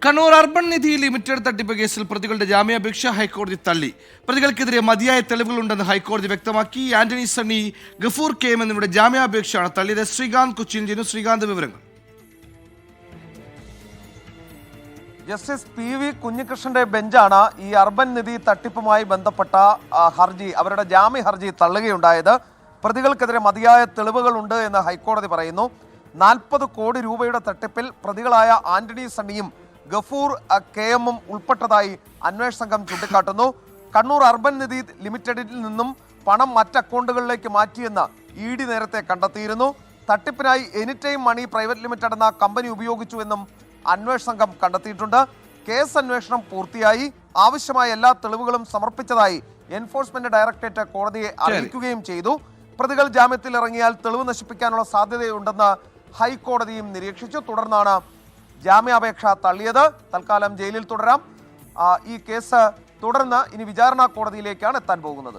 Kannur urban നിധി limited തട്ടിപ്പ് കേസിൽ പ്രതികളുടെ ജാമ്യാപേക്ഷ ഹൈക്കോടതി തള്ളി. പ്രതികൾക്കെതിരെ മതിയായ തെളിവുകളുണ്ടെന്ന് ഹൈക്കോടതി വ്യക്തമാക്കി. ആന്റണി സണ്ണി, ഗഫൂർ കെ എം എന്നിവരുടെ ജാമ്യാപേക്ഷയാണ് തള്ളിയത്. ശ്രീകാന്ത് കൊച്ചിയിൽ ചെയ്യുന്നു. ശ്രീകാന്ത്, വിവരങ്ങൾ. ജസ്റ്റിസ് PV കുഞ്ഞികൃഷ്ണന്റെ ബെഞ്ചാണ് ഈ അർബൻ നിധി തട്ടിപ്പുമായി ബന്ധപ്പെട്ട ഹർജി, അവരുടെ ജാമ്യ ഹർജി തള്ളുകയുണ്ടായത്. പ്രതികൾക്കെതിരെ മതിയായ തെളിവുകളുണ്ട് എന്ന് ഹൈക്കോടതി പറയുന്നു. 40 കോടി രൂപയുടെ തട്ടിപ്പിൽ പ്രതികളായ ആന്റണി സണ്ണിയും ഗഫൂർ കെ എമ്മും ഉൾപ്പെട്ടതായി അന്വേഷണ സംഘം ചൂണ്ടിക്കാട്ടുന്നു. കണ്ണൂർ അർബൻ നിധി ലിമിറ്റഡിൽ നിന്നും പണം മറ്റ് അക്കൗണ്ടുകളിലേക്ക് മാറ്റിയെന്ന് ED നേരത്തെ കണ്ടെത്തിയിരുന്നു. തട്ടിപ്പിനായി എനിടൈം മണി പ്രൈവറ്റ് ലിമിറ്റഡ് എന്ന കമ്പനി ഉപയോഗിച്ചുവെന്നും അന്വേഷണ സംഘം കണ്ടെത്തിയിട്ടുണ്ട്. കേസ് അന്വേഷണം പൂർത്തിയായി. ആവശ്യമായ എല്ലാ തെളിവുകളും സമർപ്പിച്ചതായി എൻഫോഴ്സ്മെന്റ് ഡയറക്ടറേറ്റ് കോടതിയെ അറിയിക്കുകയും ചെയ്തു. പ്രതികൾ ജാമ്യത്തിൽ ഇറങ്ങിയാൽ തെളിവ് നശിപ്പിക്കാനുള്ള സാധ്യതയുണ്ടെന്ന് ഹൈക്കോടതിയും നിരീക്ഷിച്ചു. തുടർന്നാണ് ജാമ്യാപേക്ഷ തള്ളിയത്. തൽക്കാലം ജയിലിൽ തുടരാം. ഈ കേസ് തുടർന്ന് ഇനി വിചാരണ കോടതിയിലേക്കാണ് എത്താൻ പോകുന്നത്.